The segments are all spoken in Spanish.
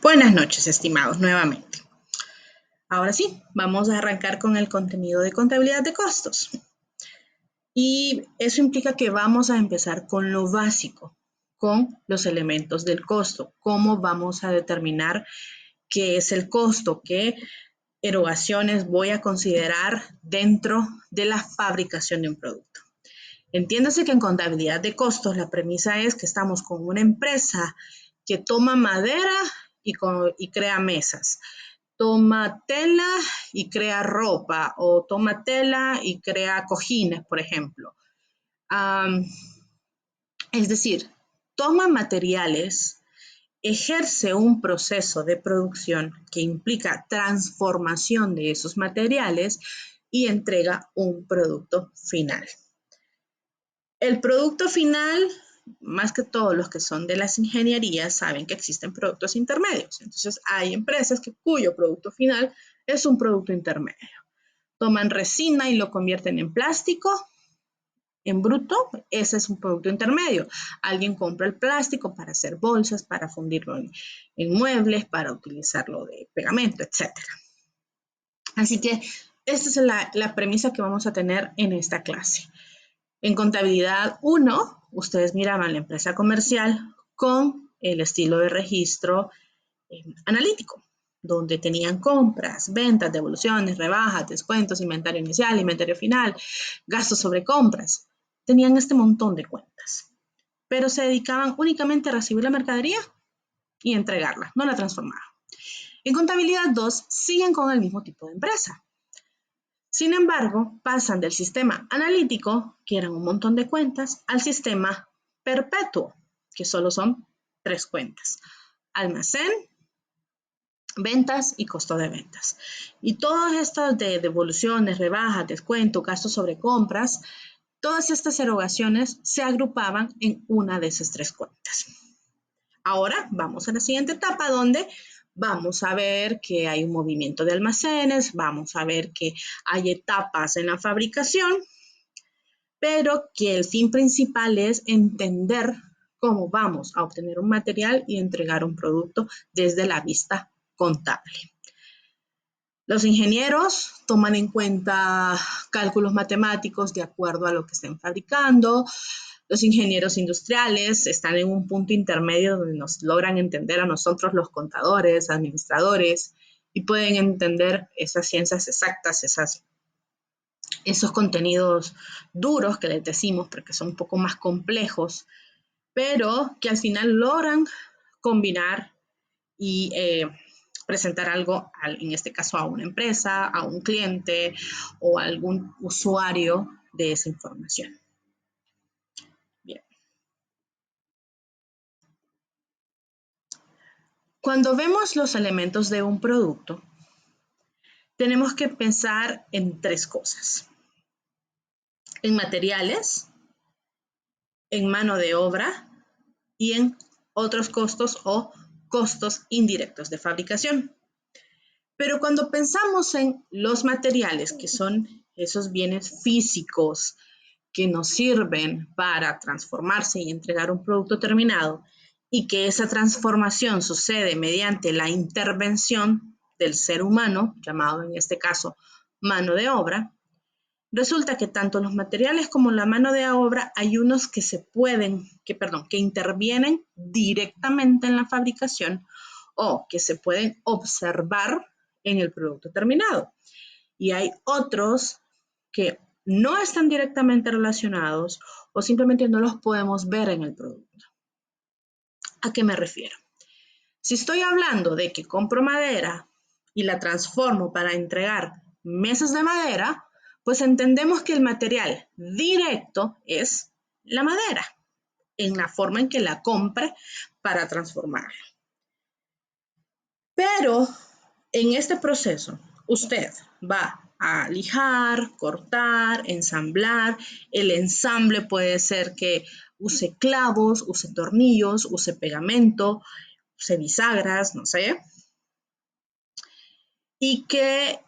Buenas noches, estimados, nuevamente. Ahora sí, vamos a arrancar con el contenido de contabilidad de costos. Y eso implica que vamos a empezar con lo básico, con los elementos del costo. Cómo vamos a determinar qué es el costo, qué erogaciones voy a considerar dentro de la fabricación de un producto. Entiéndase que en contabilidad de costos la premisa es que estamos con una empresa que toma madera y crea mesas, toma tela y crea ropa, o toma tela y crea cojines, por ejemplo. Es decir, toma materiales, ejerce un proceso de producción que implica transformación de esos materiales y entrega un producto final. El producto final, más que todos los que son de las ingenierías, saben que existen productos intermedios. Entonces, hay empresas cuyo producto final es un producto intermedio. Toman resina y lo convierten en plástico, en bruto, ese es un producto intermedio. Alguien compra el plástico para hacer bolsas, para fundirlo en muebles, para utilizarlo de pegamento, etc. Así que esta es la premisa que vamos a tener en esta clase. En contabilidad 1, ustedes miraban la empresa comercial con el estilo de registro analítico, donde tenían compras, ventas, devoluciones, rebajas, descuentos, inventario inicial, inventario final, gastos sobre compras. Tenían este montón de cuentas, pero se dedicaban únicamente a recibir la mercadería y entregarla, no la transformaban. En contabilidad 2, siguen con el mismo tipo de empresa. Sin embargo, pasan del sistema analítico, que eran un montón de cuentas, al sistema perpetuo, que solo son 3 cuentas: almacén, ventas y costo de ventas. Y todas estas de devoluciones, rebajas, descuento, gastos sobre compras, todas estas erogaciones se agrupaban en una de esas 3 cuentas. Ahora vamos a la siguiente etapa, donde vamos a ver que hay un movimiento de almacenes, vamos a ver que hay etapas en la fabricación, pero que el fin principal es entender cómo vamos a obtener un material y entregar un producto desde la vista contable. Los ingenieros toman en cuenta cálculos matemáticos de acuerdo a lo que estén fabricando. Los ingenieros industriales están en un punto intermedio donde nos logran entender a nosotros, los contadores, administradores, y pueden entender esas ciencias exactas, esos contenidos duros que les decimos, porque son un poco más complejos, pero que al final logran combinar y presentar algo, en este caso a una empresa, a un cliente o a algún usuario de esa información. Bien. Cuando vemos los elementos de un producto, tenemos que pensar en 3 cosas: en materiales, en mano de obra y en otros costos o costos indirectos de fabricación. Pero cuando pensamos en los materiales, que son esos bienes físicos que nos sirven para transformarse y entregar un producto terminado, y que esa transformación sucede mediante la intervención del ser humano, llamado en este caso mano de obra, resulta que tanto los materiales como la mano de obra hay unos que que intervienen directamente en la fabricación o que se pueden observar en el producto terminado. Y hay otros que no están directamente relacionados o simplemente no los podemos ver en el producto. ¿A qué me refiero? Si estoy hablando de que compro madera y la transformo para entregar mesas de madera, pues entendemos que el material directo es la madera, en la forma en que la compre para transformarla. Pero en este proceso, usted va a lijar, cortar, ensamblar. El ensamble puede ser que use clavos, use tornillos, use pegamento, use bisagras, no sé. Y que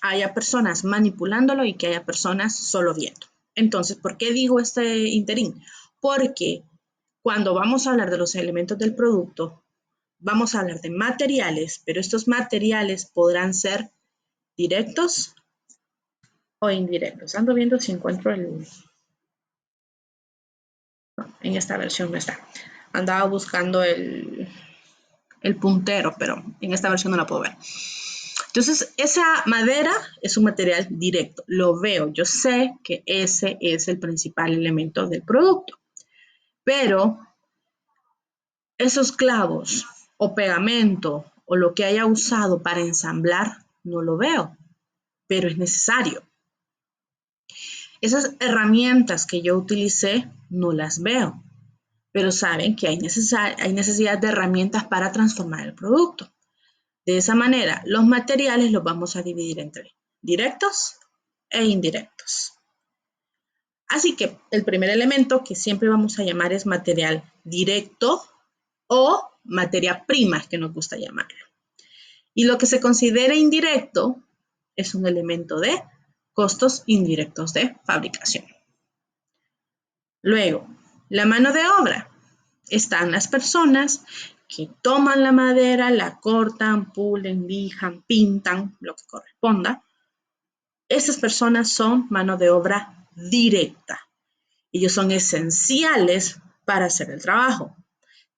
haya personas manipulándolo y que haya personas solo viendo. Entonces, ¿por qué digo este interín? Porque cuando vamos a hablar de los elementos del producto, vamos a hablar de materiales, pero estos materiales podrán ser directos o indirectos. Ando viendo si encuentro el... No, en esta versión no está. Andaba buscando el puntero, pero en esta versión no la puedo ver. Entonces, esa madera es un material directo. Lo veo, yo sé que ese es el principal elemento del producto. Pero esos clavos o pegamento o lo que haya usado para ensamblar, no lo veo, pero es necesario. Esas herramientas que yo utilicé, no las veo, pero saben que hay necesidad de herramientas para transformar el producto. De esa manera, los materiales los vamos a dividir entre directos e indirectos. Así que el primer elemento que siempre vamos a llamar es material directo o materia prima, es que nos gusta llamarlo. Y lo que se considera indirecto es un elemento de costos indirectos de fabricación. Luego, la mano de obra. Están las personas que toman la madera, la cortan, pulen, lijan, pintan, lo que corresponda. Esas personas son mano de obra directa. Ellos son esenciales para hacer el trabajo.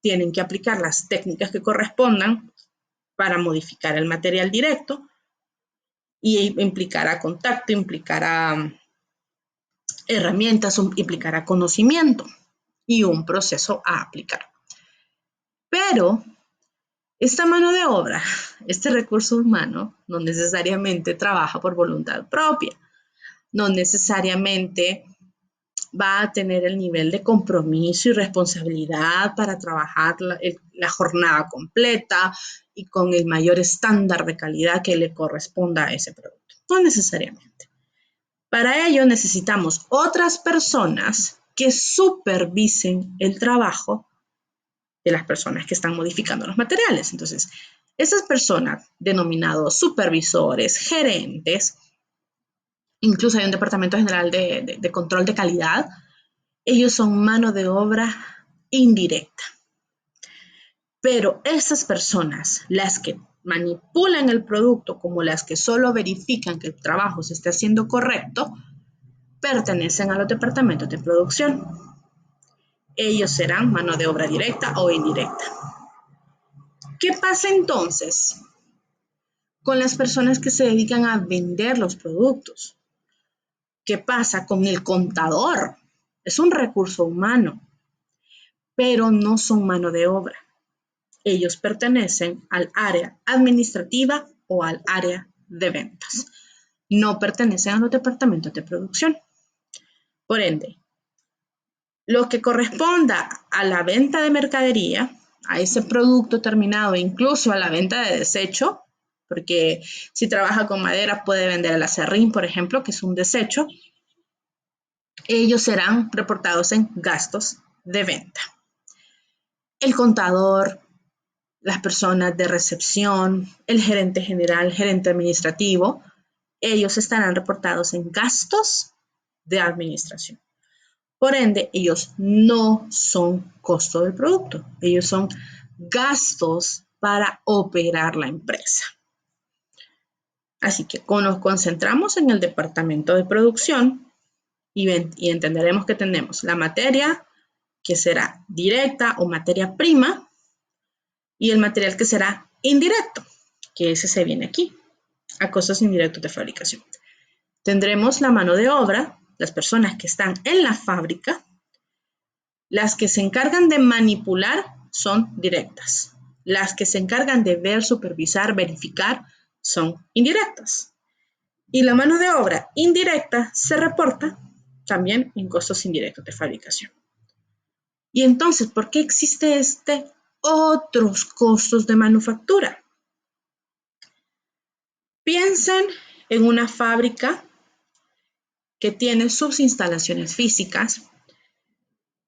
Tienen que aplicar las técnicas que correspondan para modificar el material directo y implicará contacto, implicará herramientas, implicará conocimiento y un proceso a aplicar. Pero esta mano de obra, este recurso humano, no necesariamente trabaja por voluntad propia, no necesariamente va a tener el nivel de compromiso y responsabilidad para trabajar la jornada completa y con el mayor estándar de calidad que le corresponda a ese producto. No necesariamente. Para ello necesitamos otras personas que supervisen el trabajo de las personas que están modificando los materiales. Entonces, esas personas denominados supervisores, gerentes, incluso hay un departamento general de control de calidad, ellos son mano de obra indirecta. Pero esas personas, las que manipulan el producto como las que solo verifican que el trabajo se esté haciendo correcto, pertenecen a los departamentos de producción. Ellos serán mano de obra directa o indirecta. ¿Qué pasa entonces con las personas que se dedican a vender los productos? ¿Qué pasa con el contador? Es un recurso humano, pero no son mano de obra. Ellos pertenecen al área administrativa o al área de ventas. No pertenecen a los departamentos de producción. Por ende, lo que corresponda a la venta de mercadería, a ese producto terminado, incluso a la venta de desecho, porque si trabaja con madera puede vender el aserrín, por ejemplo, que es un desecho, ellos serán reportados en gastos de venta. El contador, las personas de recepción, el gerente general, el gerente administrativo, ellos estarán reportados en gastos de administración. Por ende, ellos no son costo del producto, ellos son gastos para operar la empresa. Así que nos concentramos en el departamento de producción y entenderemos que tenemos la materia que será directa o materia prima y el material que será indirecto, que ese se viene aquí, a costos indirectos de fabricación. Tendremos la mano de obra, las personas que están en la fábrica. Las que se encargan de manipular son directas. Las que se encargan de ver, supervisar, verificar son indirectas. Y la mano de obra indirecta se reporta también en costos indirectos de fabricación. Y entonces, ¿por qué existe otros costos de manufactura? Piensen en una fábrica que tiene sus instalaciones físicas,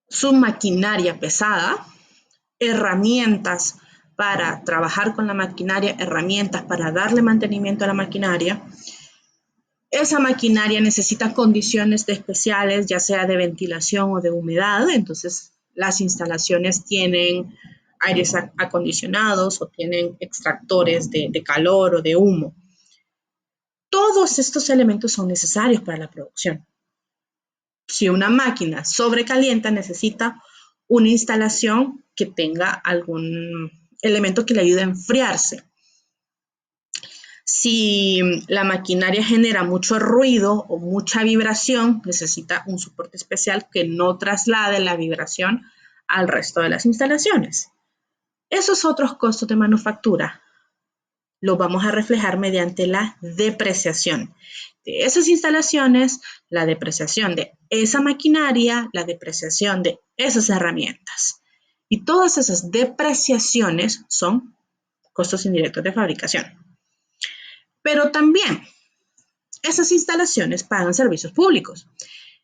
su maquinaria pesada, herramientas para trabajar con la maquinaria, herramientas para darle mantenimiento a la maquinaria. Esa maquinaria necesita condiciones especiales, ya sea de ventilación o de humedad, entonces las instalaciones tienen aires acondicionados o tienen extractores de calor o de humo. Todos estos elementos son necesarios para la producción. Si una máquina sobrecalienta, necesita una instalación que tenga algún elemento que le ayude a enfriarse. Si la maquinaria genera mucho ruido o mucha vibración, necesita un soporte especial que no traslade la vibración al resto de las instalaciones. Esos otros costos de manufactura los vamos a reflejar mediante la depreciación de esas instalaciones, la depreciación de esa maquinaria, la depreciación de esas herramientas. Y todas esas depreciaciones son costos indirectos de fabricación. Pero también esas instalaciones pagan servicios públicos.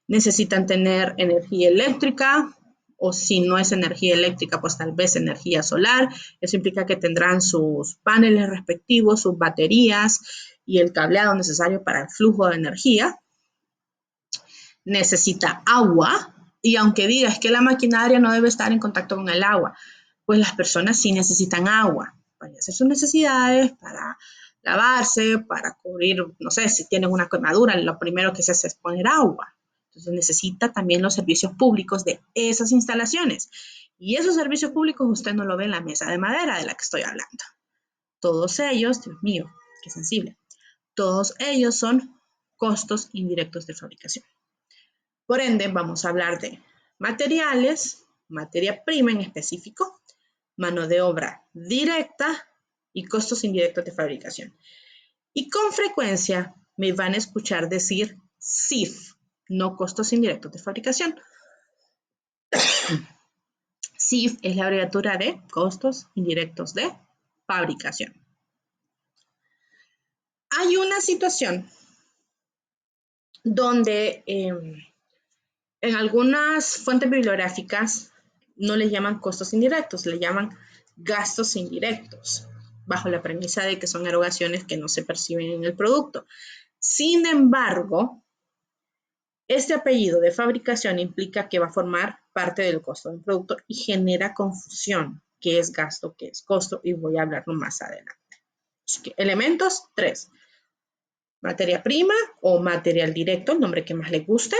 Necesitan tener energía eléctrica, o si no es energía eléctrica, pues tal vez energía solar. Eso implica que tendrán sus paneles respectivos, sus baterías y el cableado necesario para el flujo de energía. Necesita agua, y aunque digas que la maquinaria no debe estar en contacto con el agua, pues las personas sí necesitan agua para hacer sus necesidades, para lavarse, para cubrir, no sé, si tienen una quemadura, lo primero que se hace es poner agua. Entonces necesita también los servicios públicos de esas instalaciones. Y esos servicios públicos usted no lo ve en la mesa de madera de la que estoy hablando. Todos ellos, Dios mío, qué sensible, todos ellos son costos indirectos de fabricación. Por ende, vamos a hablar de materiales, materia prima en específico, mano de obra directa y costos indirectos de fabricación. Y con frecuencia me van a escuchar decir CIF, no costos indirectos de fabricación. CIF es la abreviatura de costos indirectos de fabricación. Hay una situación donde en algunas fuentes bibliográficas no le llaman costos indirectos, le llaman gastos indirectos, bajo la premisa de que son erogaciones que no se perciben en el producto. Sin embargo, este apellido de fabricación implica que va a formar parte del costo del producto y genera confusión, qué es gasto, qué es costo, y voy a hablarlo más adelante. Así que elementos, 3. Materia prima o material directo, el nombre que más le guste,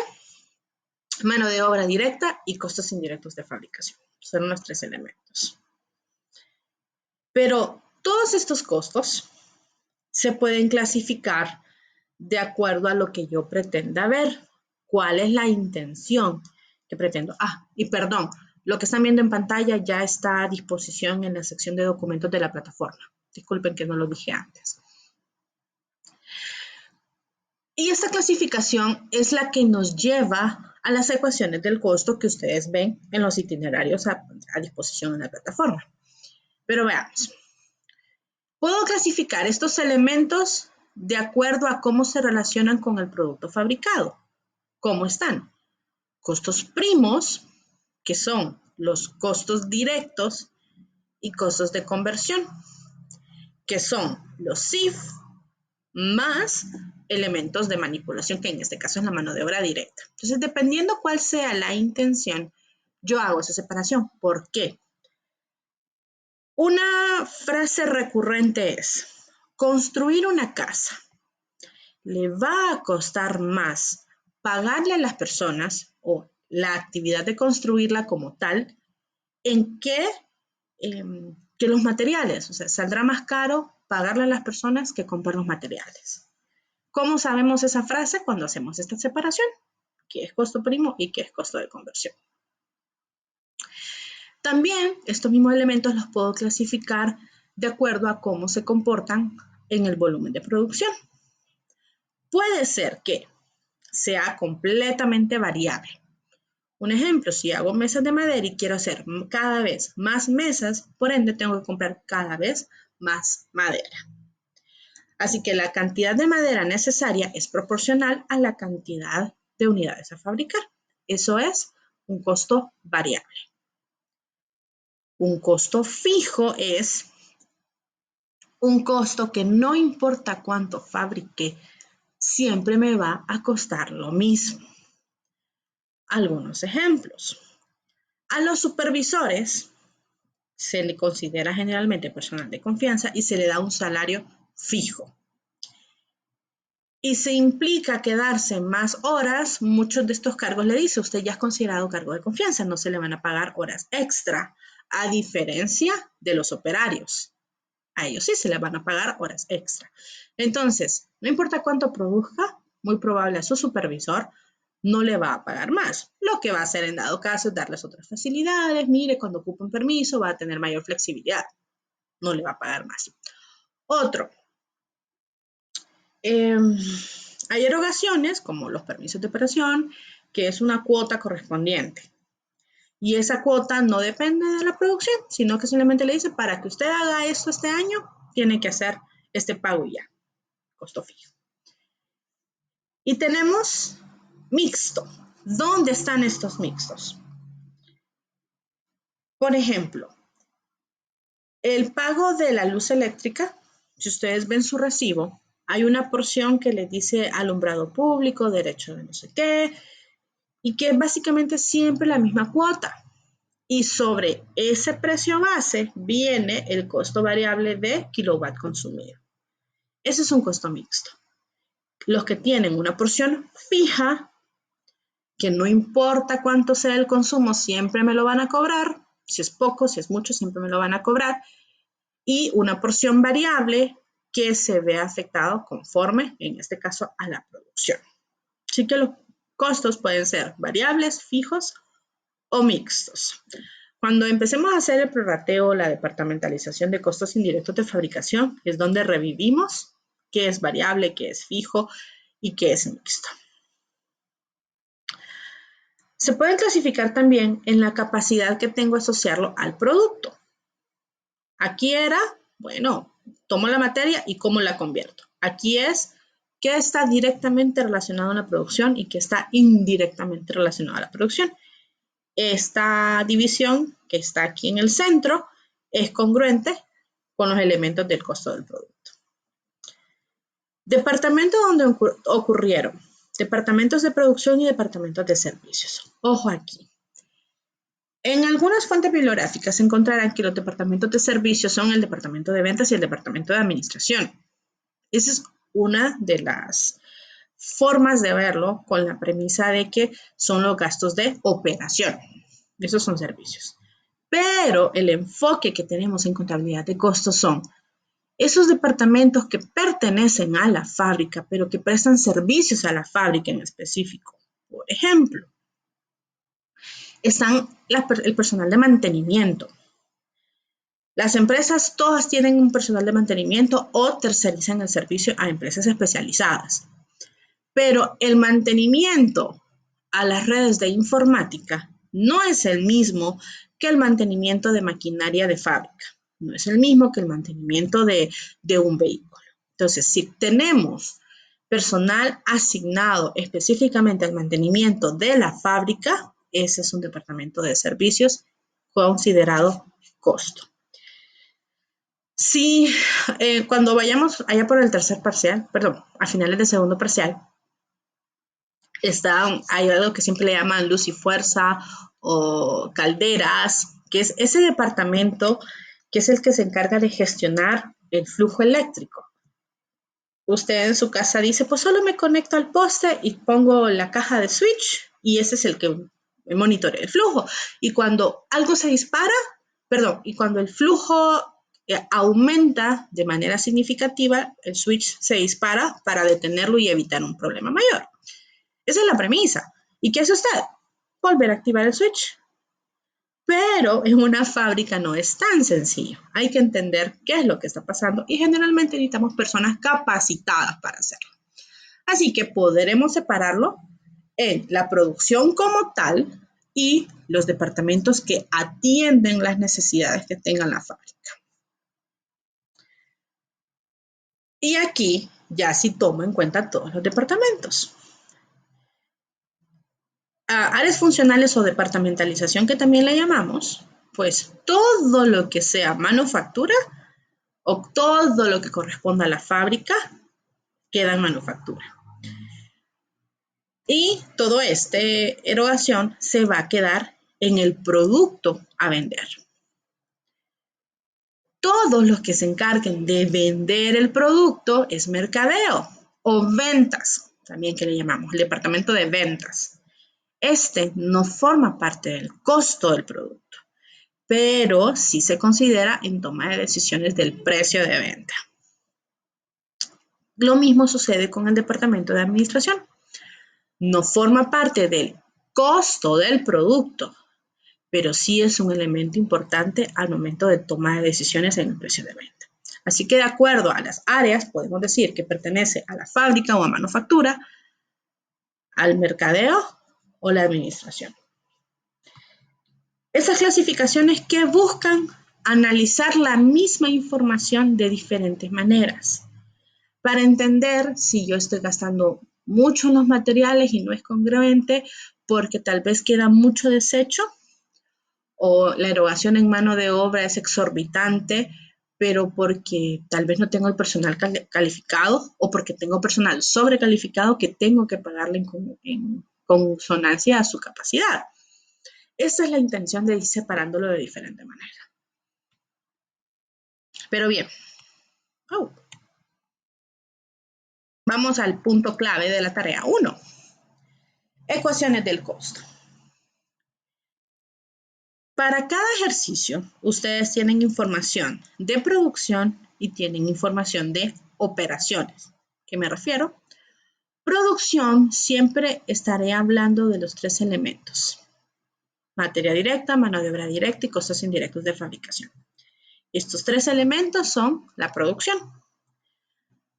mano de obra directa y costos indirectos de fabricación. Son los 3 elementos. Pero todos estos costos se pueden clasificar de acuerdo a lo que yo pretenda ver. ¿Cuál es la intención que pretendo? Y perdón, lo que están viendo en pantalla ya está a disposición en la sección de documentos de la plataforma. Disculpen que no lo dije antes. Y esta clasificación es la que nos lleva a las ecuaciones del costo que ustedes ven en los itinerarios a disposición en la plataforma. Pero veamos. Puedo clasificar estos elementos de acuerdo a cómo se relacionan con el producto fabricado. ¿Cómo están? Costos primos, que son los costos directos, y costos de conversión, que son los CIF, más elementos de manipulación, que en este caso es la mano de obra directa. Entonces, dependiendo cuál sea la intención, yo hago esa separación. ¿Por qué? Una frase recurrente es, construir una casa le va a costar más pagarle a las personas o la actividad de construirla como tal que los materiales. O sea, saldrá más caro pagarle a las personas que comprar los materiales. ¿Cómo sabemos esa frase? Cuando hacemos esta separación, qué es costo primo y qué es costo de conversión. También estos mismos elementos los puedo clasificar de acuerdo a cómo se comportan en el volumen de producción. Puede ser que sea completamente variable. Un ejemplo, si hago mesas de madera y quiero hacer cada vez más mesas, por ende tengo que comprar cada vez más madera. Así que la cantidad de madera necesaria es proporcional a la cantidad de unidades a fabricar. Eso es un costo variable. Un costo fijo es un costo que no importa cuánto fabrique, siempre me va a costar lo mismo. Algunos ejemplos. A los supervisores se le considera generalmente personal de confianza y se le da un salario fijo. Y se implica quedarse más horas, muchos de estos cargos le dice, usted ya es considerado cargo de confianza, no se le van a pagar horas extra, a diferencia de los operarios. A ellos sí se les van a pagar horas extra. Entonces, no importa cuánto produzca, muy probable a su supervisor no le va a pagar más. Lo que va a hacer en dado caso es darles otras facilidades. Mire, cuando ocupe un permiso va a tener mayor flexibilidad. No le va a pagar más. Otro. Hay erogaciones, como los permisos de operación, que es una cuota correspondiente. Y esa cuota no depende de la producción, sino que simplemente le dice, para que usted haga esto este año, tiene que hacer este pago y ya, costo fijo. Y tenemos mixto. ¿Dónde están estos mixtos? Por ejemplo, el pago de la luz eléctrica, si ustedes ven su recibo, hay una porción que le dice alumbrado público, derecho de no sé qué, y que es básicamente siempre la misma cuota. Y sobre ese precio base viene el costo variable de kilowatt consumido. Ese es un costo mixto. Los que tienen una porción fija, que no importa cuánto sea el consumo, siempre me lo van a cobrar. Si es poco, si es mucho, siempre me lo van a cobrar. Y una porción variable que se ve afectado conforme, en este caso, a la producción. Así que los costos pueden ser variables, fijos o mixtos. Cuando empecemos a hacer el prorrateo, la departamentalización de costos indirectos de fabricación, es donde revivimos qué es variable, qué es fijo y qué es mixto. Se pueden clasificar también en la capacidad que tengo de asociarlo al producto. Aquí era, bueno, tomo la materia y cómo la convierto. Aquí es qué está directamente relacionado a la producción y qué está indirectamente relacionado a la producción. Esta división que está aquí en el centro es congruente con los elementos del costo del producto. Departamentos donde ocurrieron departamentos de producción y departamentos de servicios. Ojo aquí. En algunas fuentes bibliográficas se encontrarán que los departamentos de servicios son el departamento de ventas y el departamento de administración. Esa es una de las formas de verlo con la premisa de que son los gastos de operación. Esos son servicios. Pero el enfoque que tenemos en contabilidad de costos son esos departamentos que pertenecen a la fábrica, pero que prestan servicios a la fábrica en específico. Por ejemplo, están el personal de mantenimiento. Las empresas todas tienen un personal de mantenimiento o tercerizan el servicio a empresas especializadas. Pero el mantenimiento a las redes de informática no es el mismo que el mantenimiento de maquinaria de fábrica. No es el mismo que el mantenimiento de un vehículo. Entonces, si tenemos personal asignado específicamente al mantenimiento de la fábrica, ese es un departamento de servicios considerado costo. Si cuando vayamos allá por el tercer parcial, perdón, a finales del segundo parcial, hay algo que siempre le llaman luz y fuerza o calderas, que es ese departamento que es el que se encarga de gestionar el flujo eléctrico. Usted en su casa dice, pues solo me conecto al poste y pongo la caja de switch y ese es el que monitorea el flujo. Y cuando algo se dispara, y cuando el flujo aumenta de manera significativa, el switch se dispara para detenerlo y evitar un problema mayor. Esa es la premisa. ¿Y qué hace usted? Volver a activar el switch. Pero en una fábrica no es tan sencillo. Hay que entender qué es lo que está pasando y generalmente necesitamos personas capacitadas para hacerlo. Así que podremos separarlo en la producción como tal y los departamentos que atienden las necesidades que tenga la fábrica. Y aquí ya sí tomo en cuenta todos los departamentos. Áreas funcionales o departamentalización que también le llamamos, pues todo lo que sea manufactura o todo lo que corresponda a la fábrica queda en manufactura. Y toda esta erogación se va a quedar en el producto a vender. Todos los que se encarguen de vender el producto es mercadeo o ventas, también que le llamamos el departamento de ventas. Este no forma parte del costo del producto, pero sí se considera en toma de decisiones del precio de venta. Lo mismo sucede con el departamento de administración. No forma parte del costo del producto, pero sí es un elemento importante al momento de toma de decisiones en el precio de venta. Así que de acuerdo a las áreas, podemos decir que pertenece a la fábrica o a manufactura, al mercadeo o la administración. Esas clasificaciones que buscan analizar la misma información de diferentes maneras para entender si yo estoy gastando mucho en los materiales y no es congruente porque tal vez queda mucho desecho o la erogación en mano de obra es exorbitante, pero porque tal vez no tengo el personal calificado o porque tengo personal sobrecalificado que tengo que pagarle en consonancia a su capacidad. Esa es la intención de ir separándolo de diferente manera. Pero bien, vamos al punto clave de la tarea 1. Ecuaciones del costo. Para cada ejercicio, ustedes tienen información de producción y tienen información de operaciones. ¿Qué me refiero? Producción, siempre estaré hablando de los 3 elementos. Materia directa, mano de obra directa y costos indirectos de fabricación. Estos 3 elementos son la producción.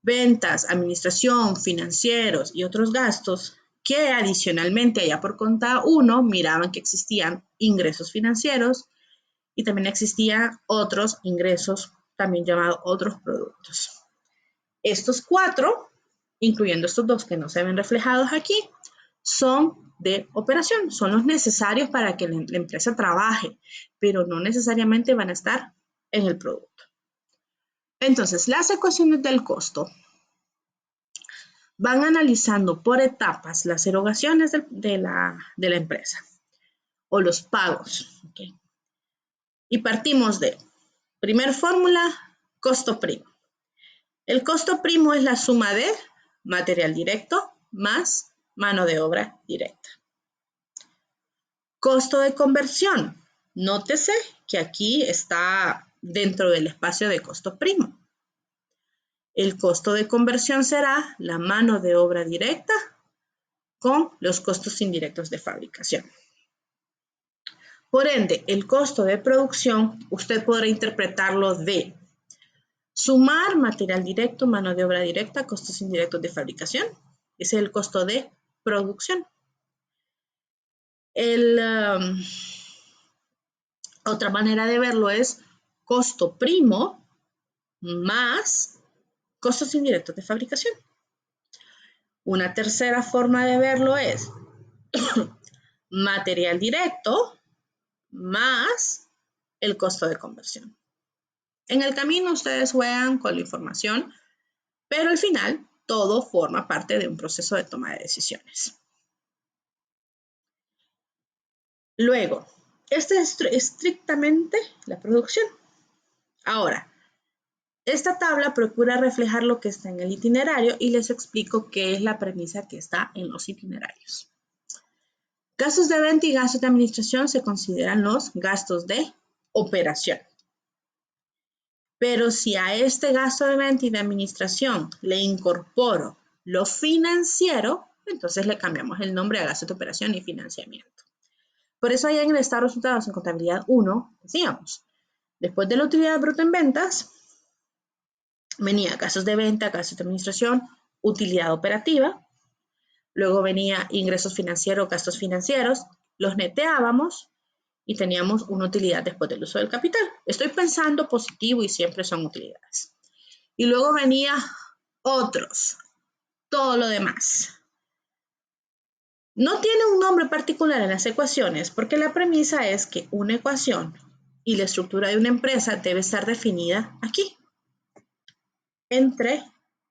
Ventas, administración, financieros y otros gastos que adicionalmente allá por conta 1 miraban que existían ingresos financieros y también existían otros ingresos, también llamados otros productos. Estos 4, incluyendo estos 2 que no se ven reflejados aquí, son de operación, son los necesarios para que la empresa trabaje, pero no necesariamente van a estar en el producto. Entonces, las ecuaciones del costo van analizando por etapas las erogaciones de la empresa o los pagos. ¿Okay? Y partimos de, primer fórmula, costo primo. El costo primo es la suma de material directo más mano de obra directa. Costo de conversión. Nótese que aquí está dentro del espacio de costo primo. El costo de conversión será la mano de obra directa con los costos indirectos de fabricación. Por ende, el costo de producción, usted podrá interpretarlo de sumar material directo, mano de obra directa, costos indirectos de fabricación. Ese es el costo de producción. Otra manera de verlo es costo primo más costos indirectos de fabricación. Una tercera forma de verlo es material directo más el costo de conversión. En el camino ustedes juegan con la información, pero al final todo forma parte de un proceso de toma de decisiones. Luego, esta es estrictamente la producción. Ahora, esta tabla procura reflejar lo que está en el itinerario y les explico qué es la premisa que está en los itinerarios. Gastos de venta y gastos de administración se consideran los gastos de operación. Pero si a este gasto de venta y de administración le incorporo lo financiero, entonces le cambiamos el nombre a gasto de operación y financiamiento. Por eso allá en el estado de resultados en contabilidad 1, decíamos, después de la utilidad bruta en ventas, venía gastos de venta, gastos de administración, utilidad operativa. Luego venía ingresos financieros, gastos financieros. Los neteábamos y teníamos una utilidad después del uso del capital. Estoy pensando positivo y siempre son utilidades. Y luego venía otros, todo lo demás. No tiene un nombre particular en las ecuaciones porque la premisa es que una ecuación y la estructura de una empresa debe estar definida aquí, entre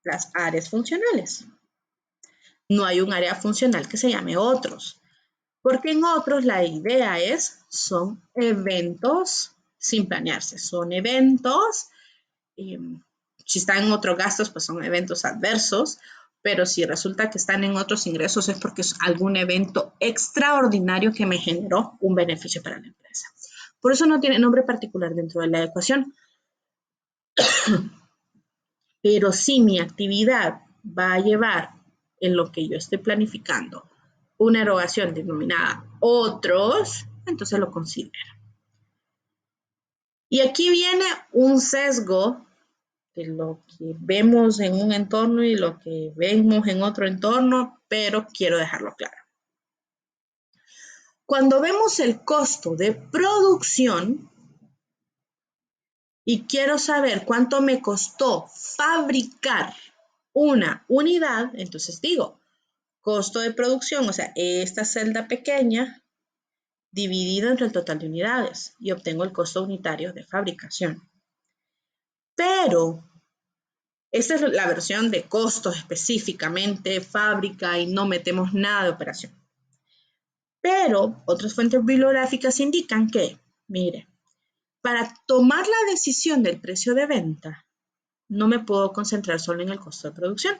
las áreas funcionales. No hay un área funcional que se llame otros, porque en otros la idea son eventos sin planearse. Son eventos, si están en otros gastos, pues son eventos adversos, pero si resulta que están en otros ingresos es porque es algún evento extraordinario que me generó un beneficio para la empresa. Por eso no tiene nombre particular dentro de la ecuación. Pero si mi actividad va a llevar en lo que yo estoy planificando una erogación denominada otros, entonces lo considero. Y aquí viene un sesgo de lo que vemos en un entorno y lo que vemos en otro entorno, pero quiero dejarlo claro. Cuando vemos el costo de producción y quiero saber cuánto me costó fabricar una unidad, entonces digo, costo de producción, o sea, esta celda pequeña dividido entre el total de unidades y obtengo el costo unitario de fabricación. Pero esta es la versión de costos específicamente, fábrica, y no metemos nada de operación. Pero otras fuentes bibliográficas indican que, mire, para tomar la decisión del precio de venta, no me puedo concentrar solo en el costo de producción.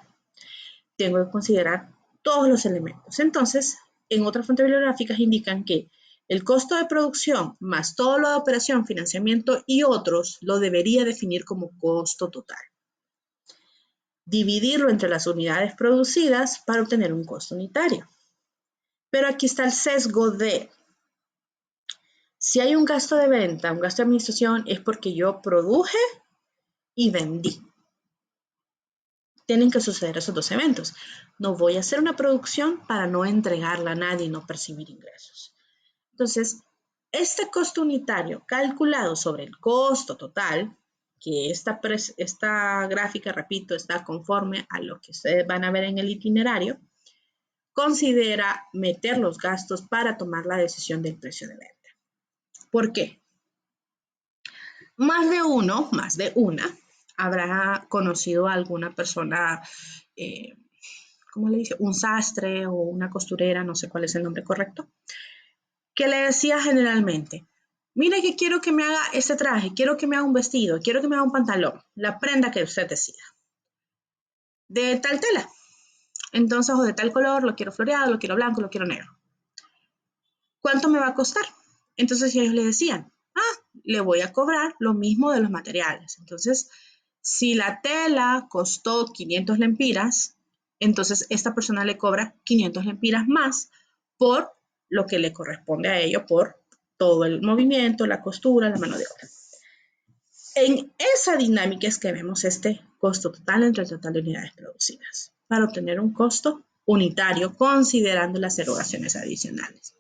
Tengo que considerar todos los elementos. Entonces, en otras fuentes bibliográficas indican que el costo de producción más todo lo de operación, financiamiento y otros lo debería definir como costo total. Dividirlo entre las unidades producidas para obtener un costo unitario. Pero aquí está el sesgo de, si hay un gasto de venta, un gasto de administración, es porque yo produje y vendí. Tienen que suceder esos dos eventos. No voy a hacer una producción para no entregarla a nadie y no percibir ingresos. Entonces, este costo unitario calculado sobre el costo total, que esta gráfica, repito, está conforme a lo que ustedes van a ver en el itinerario, considera meter los gastos para tomar la decisión del precio de venta. ¿Por qué? Más de una, habrá conocido a alguna persona, ¿cómo le dice? Un sastre o una costurera, no sé cuál es el nombre correcto, que le decía generalmente, mire que quiero que me haga este traje, quiero que me haga un vestido, quiero que me haga un pantalón, la prenda que usted decida, de tal tela. Entonces, o de tal color, lo quiero floreado, lo quiero blanco, lo quiero negro. ¿Cuánto me va a costar? Entonces ellos le decían, le voy a cobrar lo mismo de los materiales. Entonces, si la tela costó 500 lempiras, entonces esta persona le cobra 500 lempiras más por lo que le corresponde a ello, por todo el movimiento, la costura, la mano de obra. En esa dinámica es que vemos este costo total entre el total de unidades producidas, para obtener un costo unitario considerando las erogaciones adicionales.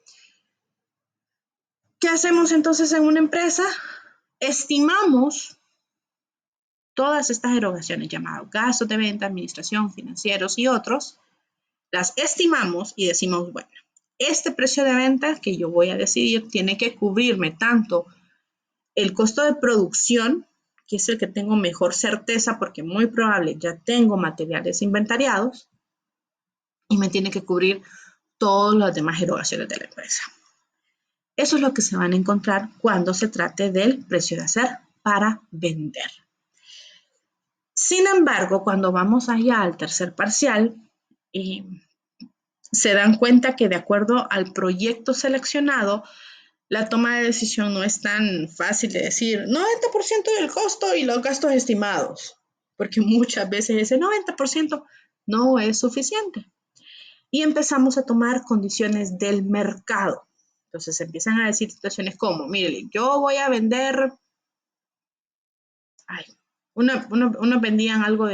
¿Qué hacemos entonces en una empresa? Estimamos todas estas erogaciones llamadas gastos de venta, administración, financieros y otros, las estimamos y decimos, bueno, este precio de venta que yo voy a decidir tiene que cubrirme tanto el costo de producción, que es el que tengo mejor certeza porque muy probable ya tengo materiales inventariados, y me tiene que cubrir todas las demás erogaciones de la empresa. Eso es lo que se van a encontrar cuando se trate del precio de hacer para vender. Sin embargo, cuando vamos allá al tercer parcial, se dan cuenta que de acuerdo al proyecto seleccionado, la toma de decisión no es tan fácil de decir 90% del costo y los gastos estimados, porque muchas veces ese 90% no es suficiente. Y empezamos a tomar condiciones del mercado. Entonces empiezan a decir situaciones como, mire, yo voy a vender, unos vendían algo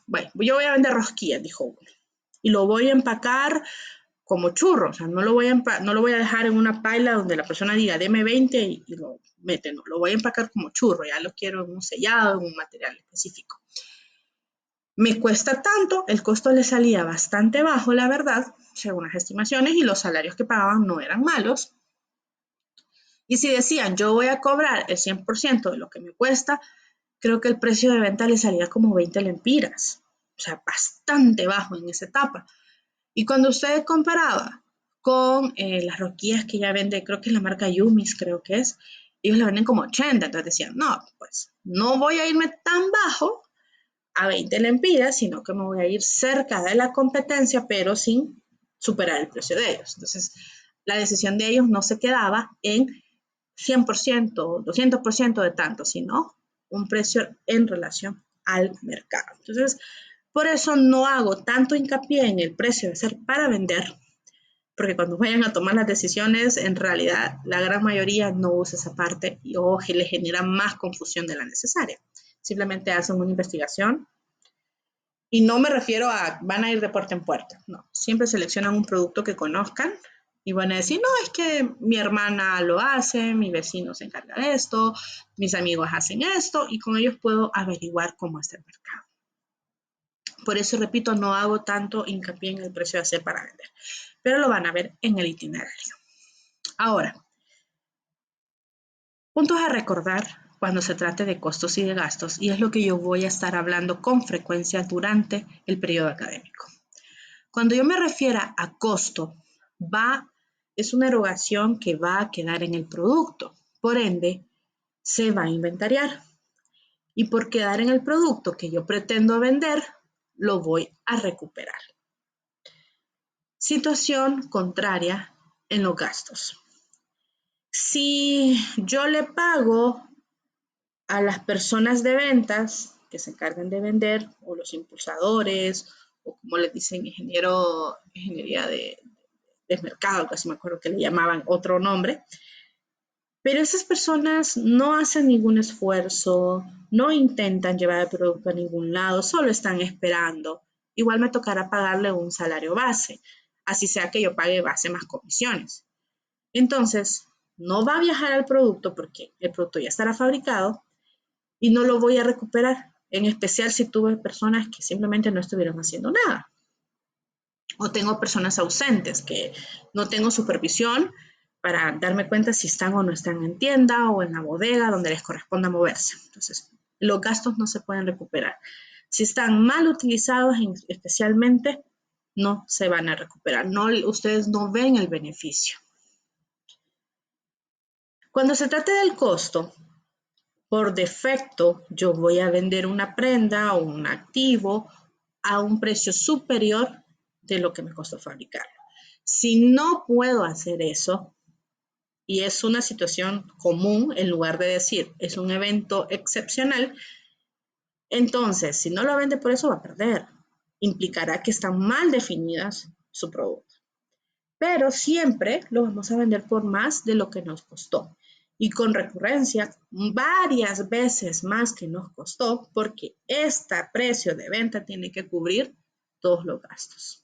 bueno, yo voy a vender rosquillas, dijo uno, y lo voy a empacar como churro, o sea, no lo voy a dejar en una paila donde la persona diga, deme 20 y lo mete, no, lo voy a empacar como churro, ya lo quiero en un sellado, en un material específico. Me cuesta tanto, el costo le salía bastante bajo, la verdad, según las estimaciones, y los salarios que pagaban no eran malos. Y si decían, yo voy a cobrar el 100% de lo que me cuesta, creo que el precio de venta le salía como 20 lempiras, o sea, bastante bajo en esa etapa. Y cuando usted comparaba con las rosquillas que ella vende, creo que es la marca Yumis, creo que es, ellos la venden como 80, entonces decían, no, pues no voy a irme tan bajo a 20 lempiras, sino que me voy a ir cerca de la competencia, pero sin superar el precio de ellos. Entonces, la decisión de ellos no se quedaba en 100%, 200% de tanto, sino un precio en relación al mercado. Entonces, por eso no hago tanto hincapié en el precio de ser para vender, porque cuando vayan a tomar las decisiones, en realidad la gran mayoría no usa esa parte o le genera más confusión de la necesaria. Simplemente hacen una investigación y no me refiero a van a ir de puerta en puerta, no. Siempre seleccionan un producto que conozcan y van a decir, no, es que mi hermana lo hace, mi vecino se encarga de esto, mis amigos hacen esto y con ellos puedo averiguar cómo está el mercado. Por eso, repito, no hago tanto hincapié en el precio de hacer para vender, pero lo van a ver en el itinerario. Ahora, puntos a recordar cuando se trate de costos y de gastos, y es lo que yo voy a estar hablando con frecuencia durante el periodo académico. Cuando yo me refiera a costo, es una erogación que va a quedar en el producto, por ende, se va a inventariar. Y por quedar en el producto que yo pretendo vender, lo voy a recuperar. Situación contraria en los gastos. Si yo le pago a las personas de ventas que se encargan de vender, o los impulsadores, o como les dicen, ingeniería de mercado, casi me acuerdo que le llamaban otro nombre, pero esas personas no hacen ningún esfuerzo, no intentan llevar el producto a ningún lado, solo están esperando. Igual me tocará pagarle un salario base, así sea que yo pague base más comisiones. Entonces, no va a viajar al producto porque el producto ya estará fabricado y no lo voy a recuperar, en especial si tuve personas que simplemente no estuvieron haciendo nada. O tengo personas ausentes que no tengo supervisión para darme cuenta si están o no están en tienda o en la bodega donde les corresponda moverse. Entonces, los gastos no se pueden recuperar. Si están mal utilizados, especialmente, no se van a recuperar. Ustedes no ven el beneficio. Cuando se trate del costo, por defecto, yo voy a vender una prenda o un activo a un precio superior de lo que me costó fabricarlo. Si no puedo hacer eso, y es una situación común, en lugar de decir es un evento excepcional, entonces si no lo vende por eso va a perder. Implicará que están mal definidas su producto. Pero siempre lo vamos a vender por más de lo que nos costó. Y con recurrencia, varias veces más que nos costó, porque este precio de venta tiene que cubrir todos los gastos.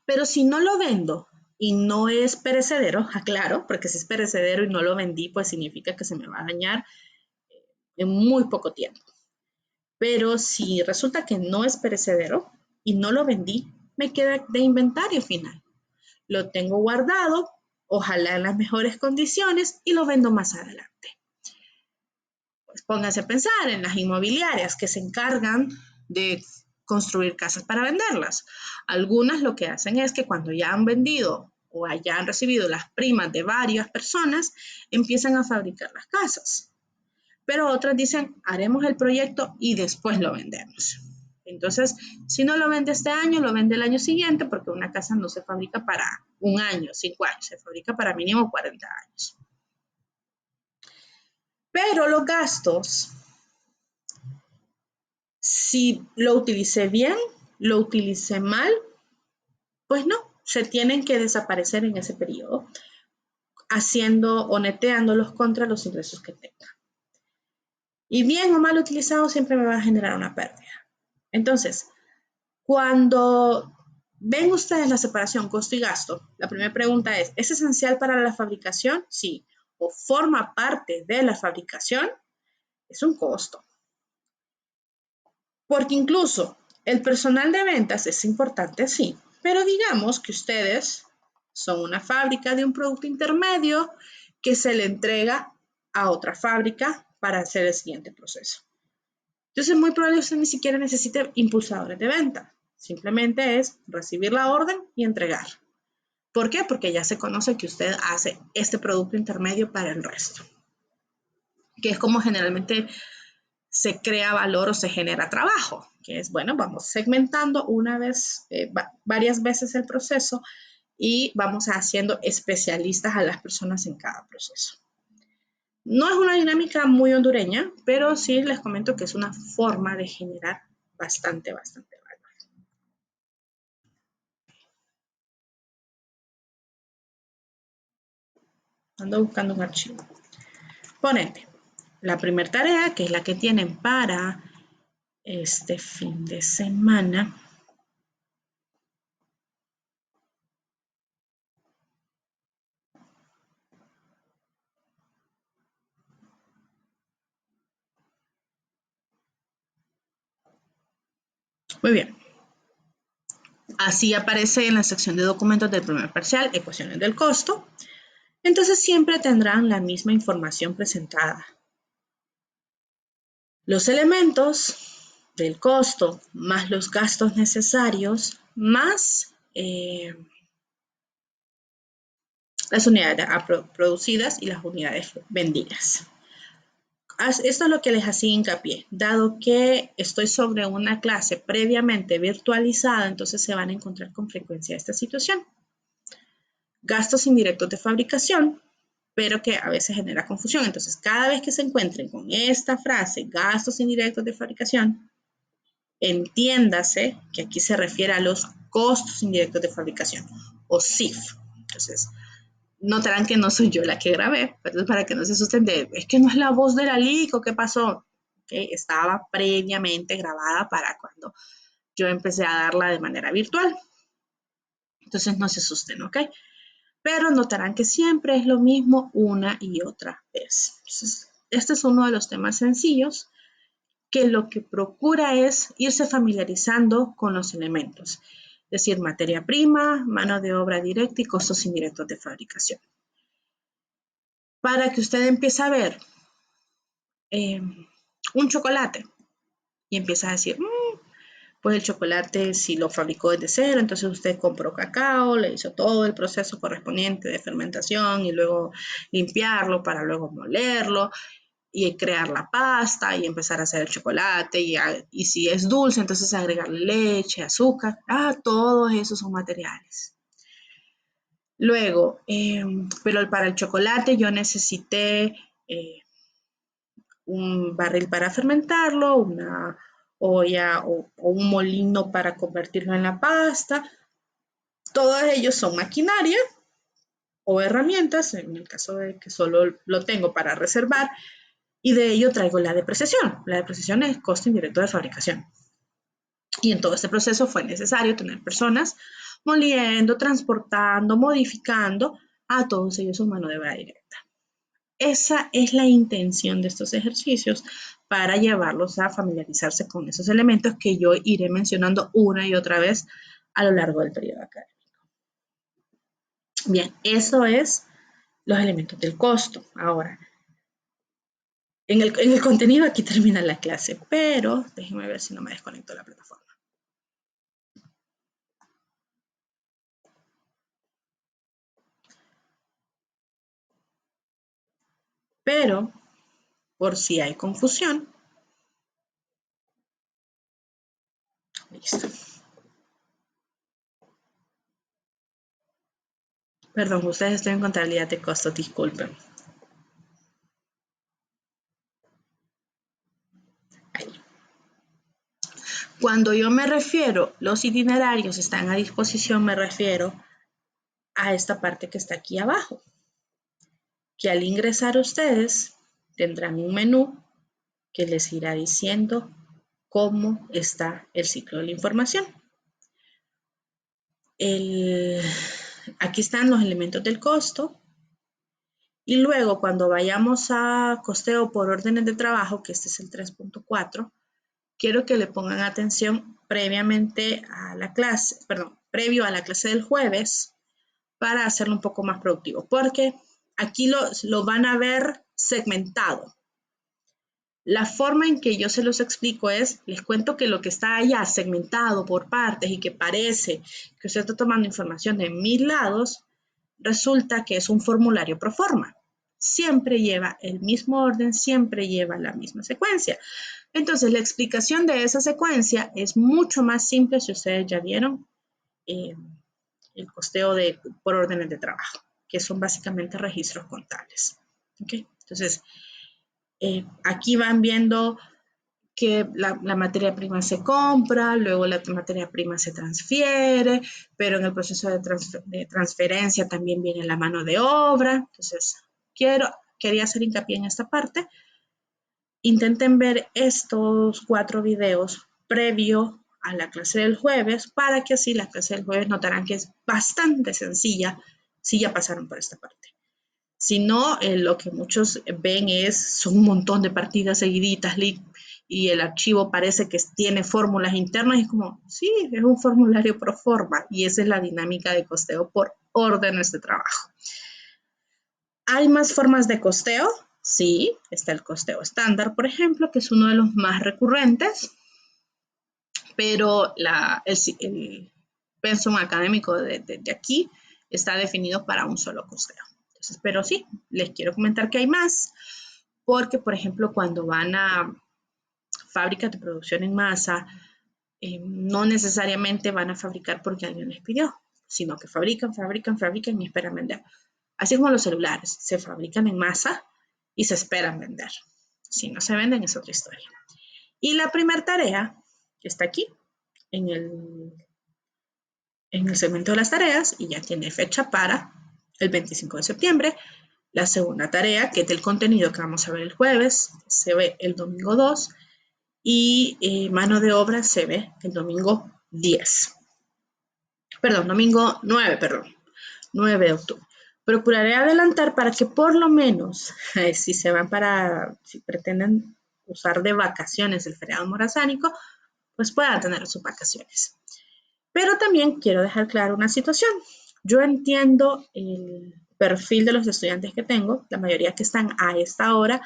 Pero si no lo vendo y no es perecedero, aclaro, porque si es perecedero y no lo vendí, pues significa que se me va a dañar en muy poco tiempo. Pero si resulta que no es perecedero y no lo vendí, me queda de inventario final. Lo tengo guardado, ojalá en las mejores condiciones, y lo vendo más adelante. Pues pónganse a pensar en las inmobiliarias que se encargan de construir casas para venderlas. Algunas lo que hacen es que cuando ya han vendido o ya han recibido las primas de varias personas, empiezan a fabricar las casas. Pero otras dicen, haremos el proyecto y después lo vendemos. Entonces, si no lo vende este año, lo vende el año siguiente, porque una casa no se fabrica para un año, 5 años, se fabrica para mínimo 40 años. Pero los gastos, si lo utilicé bien, lo utilicé mal, pues no, se tienen que desaparecer en ese periodo, haciendo o neteándolos contra los ingresos que tenga. Y bien o mal utilizado siempre me va a generar una pérdida. Entonces, cuando ven ustedes la separación costo y gasto, la primera pregunta ¿es esencial para la fabricación? Sí. ¿O forma parte de la fabricación? Es un costo. Porque incluso el personal de ventas es importante, sí. Pero digamos que ustedes son una fábrica de un producto intermedio que se le entrega a otra fábrica para hacer el siguiente proceso. Entonces, es muy probable que usted ni siquiera necesite impulsadores de venta. Simplemente es recibir la orden y entregar. ¿Por qué? Porque ya se conoce que usted hace este producto intermedio para el resto, que es como generalmente se crea valor o se genera trabajo, que es, bueno, vamos segmentando varias veces el proceso y vamos haciendo especialistas a las personas en cada proceso. No es una dinámica muy hondureña, pero sí les comento que es una forma de generar bastante valor. Ando buscando un archivo. Ponete la primera tarea, que es la que tienen para este fin de semana. Muy bien. Así aparece en la sección de documentos del primer parcial, ecuaciones del costo. Entonces siempre tendrán la misma información presentada. Los elementos del costo más los gastos necesarios más las unidades producidas y las unidades vendidas. Esto es lo que les hacía hincapié. Dado que estoy sobre una clase previamente virtualizada, entonces se van a encontrar con frecuencia esta situación. Gastos indirectos de fabricación, pero que a veces genera confusión. Entonces, cada vez que se encuentren con esta frase, gastos indirectos de fabricación, entiéndase que aquí se refiere a los costos indirectos de fabricación, o CIF. Entonces, notarán que no soy yo la que grabé, pero para que no se asusten de, es que no es la voz de la LIC o qué pasó. ¿Okay? Estaba previamente grabada para cuando yo empecé a darla de manera virtual. Entonces no se asusten, ¿ok? Pero notarán que siempre es lo mismo una y otra vez. Entonces, este es uno de los temas sencillos que lo que procura es irse familiarizando con los elementos, es decir, materia prima, mano de obra directa y costos indirectos de fabricación. Para que usted empiece a ver un chocolate y empieza a decir, pues el chocolate si lo fabricó desde cero, entonces usted compró cacao, le hizo todo el proceso correspondiente de fermentación y luego limpiarlo para luego molerlo y crear la pasta y empezar a hacer el chocolate y si es dulce, entonces agregarle leche, azúcar, todos esos son materiales. Luego, pero para el chocolate yo necesité un barril para fermentarlo, una olla o un molino para convertirlo en la pasta. Todos ellos son maquinaria o herramientas, en el caso de que solo lo tengo para reservar, y de ello traigo la depreciación. La depreciación es costo indirecto de fabricación. Y en todo este proceso fue necesario tener personas moliendo, transportando, modificando a todos ellos su mano de obra directa. Esa es la intención de estos ejercicios para llevarlos a familiarizarse con esos elementos que yo iré mencionando una y otra vez a lo largo del periodo académico. Bien, eso es los elementos del costo. Ahora, en el contenido aquí termina la clase, pero déjenme ver si no me desconecto de la plataforma. Pero, por si hay confusión, listo. Perdón, ustedes están en contabilidad de costos, disculpen. Ahí. Cuando yo me refiero, los itinerarios están a disposición, me refiero a esta parte que está aquí abajo, que al ingresar ustedes tendrán un menú que les irá diciendo cómo está el ciclo de la información. Aquí están los elementos del costo y luego cuando vayamos a costeo por órdenes de trabajo, que este es el 3.4, quiero que le pongan atención previamente a la clase, previo a la clase del jueves para hacerlo un poco más productivo, porque aquí lo van a ver segmentado. La forma en que yo se los explico es, les cuento que lo que está allá segmentado por partes y que parece que usted está tomando información de 1000 lados, resulta que es un formulario pro forma. Siempre lleva el mismo orden, siempre lleva la misma secuencia. Entonces, la explicación de esa secuencia es mucho más simple si ustedes ya vieron el costeo por órdenes de trabajo, que son básicamente registros contables. ¿Okay? Entonces, aquí van viendo que la materia prima se compra, luego la materia prima se transfiere, pero en el proceso de transferencia también viene la mano de obra. Entonces, quería hacer hincapié en esta parte. Intenten ver estos 4 videos previo a la clase del jueves para que así la clase del jueves notarán que es bastante sencilla si ya pasaron por esta parte. Si no, lo que muchos ven son un montón de partidas seguiditas y el archivo parece que tiene fórmulas internas y es como, sí, es un formulario pro forma y esa es la dinámica de costeo por órdenes de trabajo. ¿Hay más formas de costeo? Sí, está el costeo estándar, por ejemplo, que es uno de los más recurrentes, pero el pensum académico de aquí está definido para un solo costeo. Entonces, pero sí, les quiero comentar que hay más, porque, por ejemplo, cuando van a fábricas de producción en masa, no necesariamente van a fabricar porque alguien les pidió, sino que fabrican y esperan vender. Así como los celulares, se fabrican en masa y se esperan vender. Si no se venden es otra historia. Y la primera tarea, que está aquí, en el segmento de las tareas, y ya tiene fecha para el 25 de septiembre. La segunda tarea, que es del contenido que vamos a ver el jueves, se ve el domingo 2, y mano de obra se ve el domingo 10. Domingo 9, 9 de octubre. Procuraré adelantar para que por lo menos, si pretenden usar de vacaciones el feriado morazánico, pues puedan tener sus vacaciones. Pero también quiero dejar claro una situación. Yo entiendo el perfil de los estudiantes que tengo, la mayoría que están a esta hora,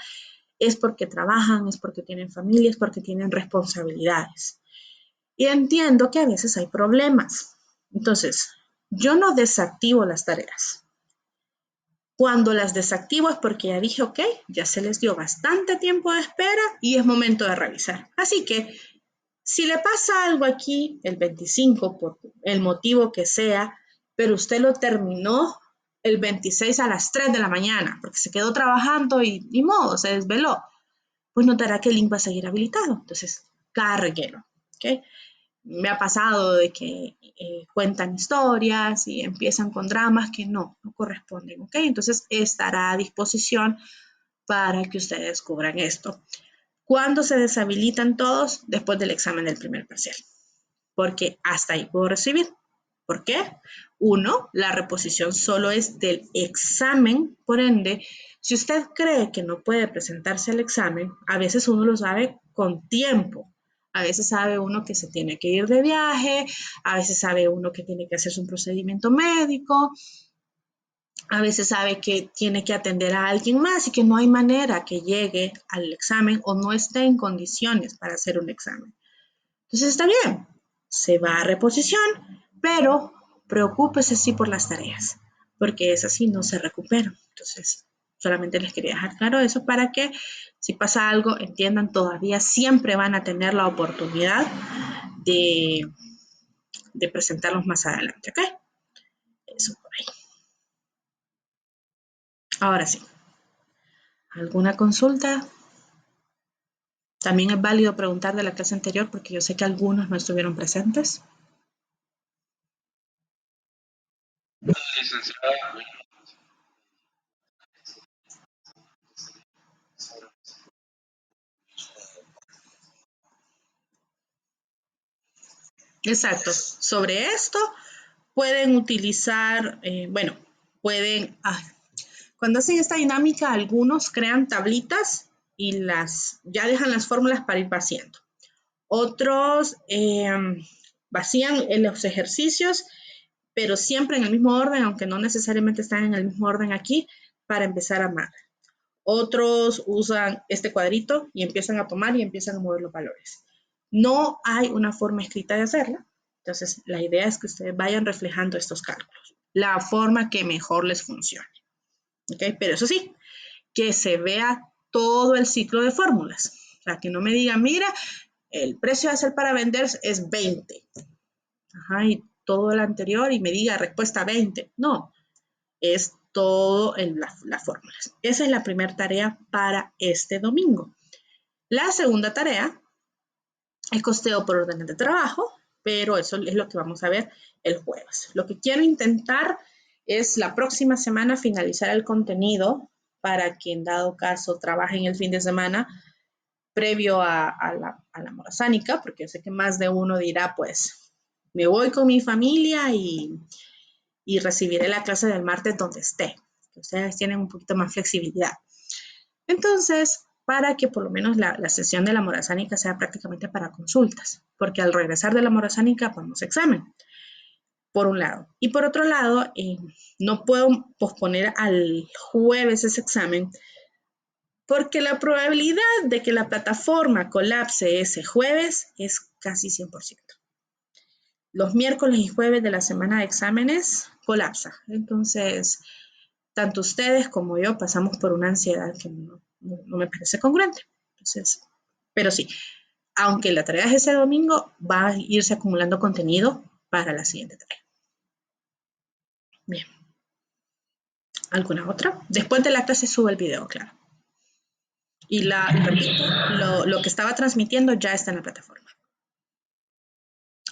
es porque trabajan, es porque tienen familias, porque tienen responsabilidades. Y entiendo que a veces hay problemas. Entonces, yo no desactivo las tareas. Cuando las desactivo es porque ya dije, ok, ya se les dio bastante tiempo de espera y es momento de revisar. Así que, si le pasa algo aquí el 25, por el motivo que sea, pero usted lo terminó el 26 a las 3 de la mañana, porque se quedó trabajando y ni modo, se desveló, pues notará que el link va a seguir habilitado. Entonces, cárguelo, ¿ok? Me ha pasado de que cuentan historias y empiezan con dramas que no corresponden, ¿ok? Entonces, estará a disposición para que ustedes cubran esto. ¿Cuándo se deshabilitan todos? Después del examen del primer parcial, porque hasta ahí puedo recibir. ¿Por qué? 1, la reposición solo es del examen, por ende, si usted cree que no puede presentarse al examen, a veces uno lo sabe con tiempo. A veces sabe uno que se tiene que ir de viaje, a veces sabe uno que tiene que hacerse un procedimiento médico, a veces sabe que tiene que atender a alguien más y que no hay manera que llegue al examen o no esté en condiciones para hacer un examen. Entonces está bien, se va a reposición, pero preocúpese sí por las tareas, porque esas sí no se recuperan. Entonces, solamente les quería dejar claro eso para que si pasa algo, entiendan, todavía siempre van a tener la oportunidad de presentarlos más adelante, ¿ok? Eso por ahí. Ahora sí, ¿alguna consulta? También es válido preguntar de la clase anterior porque yo sé que algunos no estuvieron presentes. Licenciada. Exacto. Sobre esto pueden utilizar, cuando hacen esta dinámica, algunos crean tablitas y ya dejan las fórmulas para ir vaciando. Otros vacían los ejercicios, pero siempre en el mismo orden, aunque no necesariamente están en el mismo orden aquí, para empezar a amar. Otros usan este cuadrito y empiezan a tomar y empiezan a mover los valores. No hay una forma escrita de hacerla, entonces la idea es que ustedes vayan reflejando estos cálculos. la forma que mejor les funcione. ¿Okay? Pero eso sí, que se vea todo el ciclo de fórmulas. O sea, que no me digan, mira, el precio de hacer para vender es 20. Ajá, y todo el anterior y me diga respuesta 20. No, es todo las fórmulas. Esa es la primera tarea para este domingo. La segunda tarea es costeo por órdenes de trabajo, pero eso es lo que vamos a ver el jueves. Lo que quiero intentar es la próxima semana finalizar el contenido para que en dado caso trabajen el fin de semana previo a la morazánica, porque yo sé que más de uno dirá, pues, me voy con mi familia y recibiré la clase del martes donde esté. Ustedes tienen un poquito más flexibilidad. Entonces, para que por lo menos la sesión de la morazánica sea prácticamente para consultas, porque al regresar de la morazánica vamos a examen, por un lado. Y por otro lado, no puedo posponer al jueves ese examen, porque la probabilidad de que la plataforma colapse ese jueves es casi 100%. Los miércoles y jueves de la semana de exámenes colapsa. Entonces, tanto ustedes como yo pasamos por una ansiedad que no me parece congruente. Entonces, pero sí, aunque la tarea es ese domingo, va a irse acumulando contenido para la siguiente tarea. Bien. ¿Alguna otra? Después del acta se sube el video, claro. Y repito, lo que estaba transmitiendo ya está en la plataforma.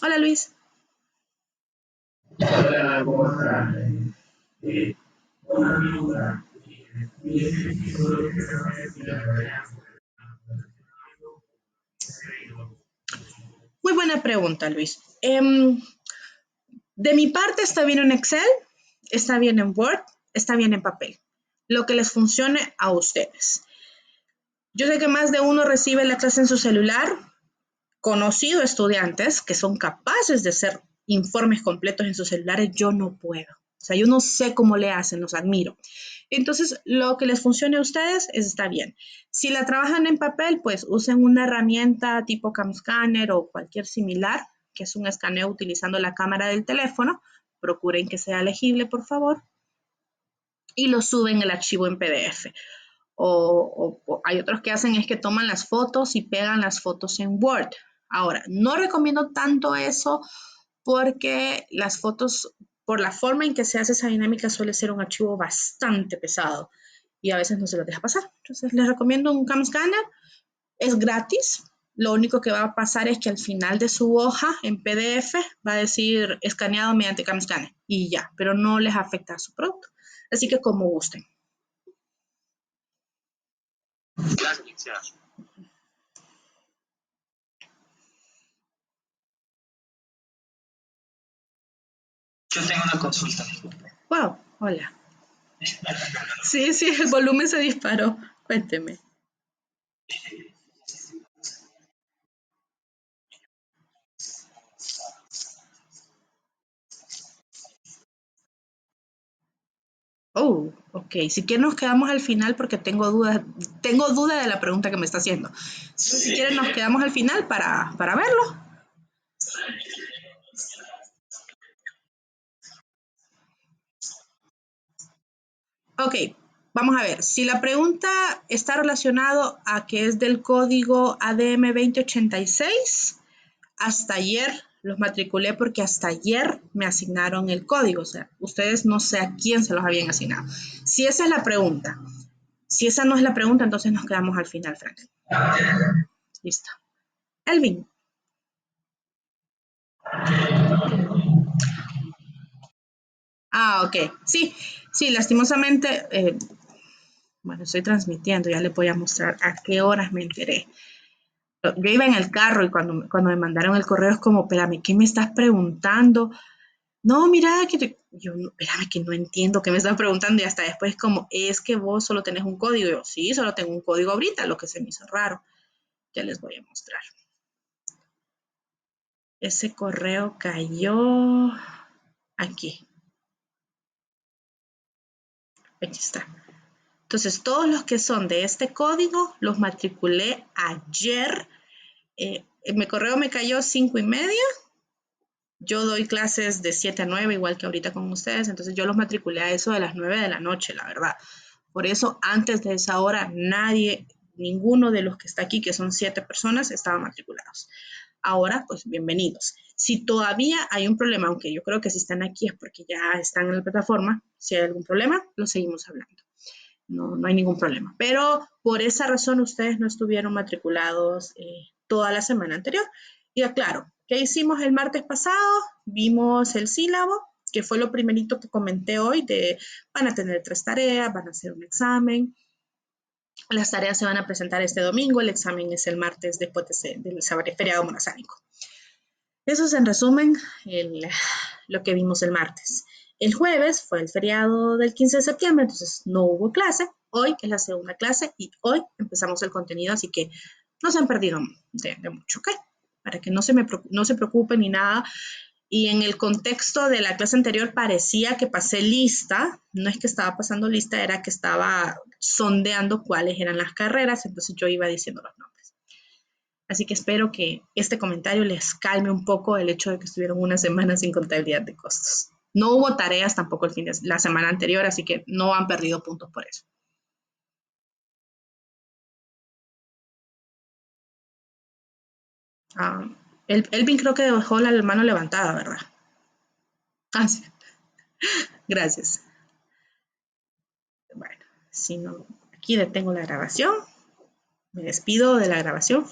Hola, Luis. Hola, ¿cómo estás? Muy buena pregunta, Luis. De mi parte está bien en Excel, está bien en Word, está bien en papel. Lo que les funcione a ustedes. Yo sé que más de uno recibe la clase en su celular, conocido estudiantes que son capaces de hacer informes completos en sus celulares, yo no puedo. O sea, yo no sé cómo le hacen, los admiro. Entonces, lo que les funcione a ustedes está bien. Si la trabajan en papel, pues usen una herramienta tipo CamScanner o cualquier similar, que es un escaneo utilizando la cámara del teléfono. Procuren que sea legible, por favor. Y lo suben el archivo en PDF. O hay otros que hacen es que toman las fotos y pegan las fotos en Word. Ahora, no recomiendo tanto eso porque las fotos, por la forma en que se hace esa dinámica, suele ser un archivo bastante pesado y a veces no se lo deja pasar. Entonces, les recomiendo un CamScanner. Es gratis. Lo único que va a pasar es que al final de su hoja en PDF va a decir escaneado mediante CamScanner y ya, pero no les afecta a su producto. Así que como gusten. Gracias. Yo tengo una consulta. Wow, hola. Sí, sí, el volumen se disparó. Cuénteme. Oh, ok. Si quieren nos quedamos al final porque tengo duda de la pregunta que me está haciendo. Si quieren nos quedamos al final para verlo. Ok, vamos a ver. Si la pregunta está relacionada a que es del código ADM 2086, hasta ayer los matriculé porque hasta ayer me asignaron el código. O sea, ustedes no sé a quién se los habían asignado. Si esa es la pregunta, si esa no es la pregunta, entonces nos quedamos al final, Frank. Listo. Elvin. Ah, ok. Sí, sí, lastimosamente, bueno, estoy transmitiendo, ya le voy a mostrar a qué horas me enteré. Yo iba en el carro y cuando me mandaron el correo es como, espérame, ¿qué me estás preguntando? No, mira, yo, espérame, que no entiendo qué me estás preguntando y hasta después como, es que vos solo tenés un código. Yo, sí, solo tengo un código ahorita, lo que se me hizo raro. Ya les voy a mostrar. Ese correo cayó aquí. Aquí está. Entonces, todos los que son de este código los matriculé ayer. Mi correo me cayó 5:30 Yo doy clases de 7 a 9, igual que ahorita con ustedes, entonces yo los matriculé a eso de las 9 de la noche, la verdad. Por eso, antes de esa hora, ninguno de los que está aquí, que son 7 personas, estaban matriculados. Ahora, pues bienvenidos. Si todavía hay un problema, aunque yo creo que si están aquí es porque ya están en la plataforma, si hay algún problema, lo seguimos hablando. No hay ningún problema. Pero por esa razón ustedes no estuvieron matriculados toda la semana anterior. Y aclaro, ¿qué hicimos el martes pasado? Vimos el sílabo, que fue lo primerito que comenté hoy, van a tener 3 tareas, van a hacer un examen. Las tareas se van a presentar este domingo, el examen es el martes después del feriado monazánico. Eso es en resumen lo que vimos el martes. El jueves fue el feriado del 15 de septiembre, entonces no hubo clase. Hoy es la segunda clase y hoy empezamos el contenido, así que no se han perdido de mucho, ¿ok? Para que no se preocupen ni nada. Y en el contexto de la clase anterior parecía que pasé lista, no es que estaba pasando lista, era que estaba sondeando cuáles eran las carreras, entonces yo iba diciendo los nombres. Así que espero que este comentario les calme un poco el hecho de que estuvieron una semana sin contabilidad de costos. No hubo tareas tampoco la semana anterior, así que no han perdido puntos por eso. Ah, Elvin creo que dejó la mano levantada, ¿verdad? Ah, sí. Gracias. Bueno, si no, aquí detengo la grabación. Me despido de la grabación.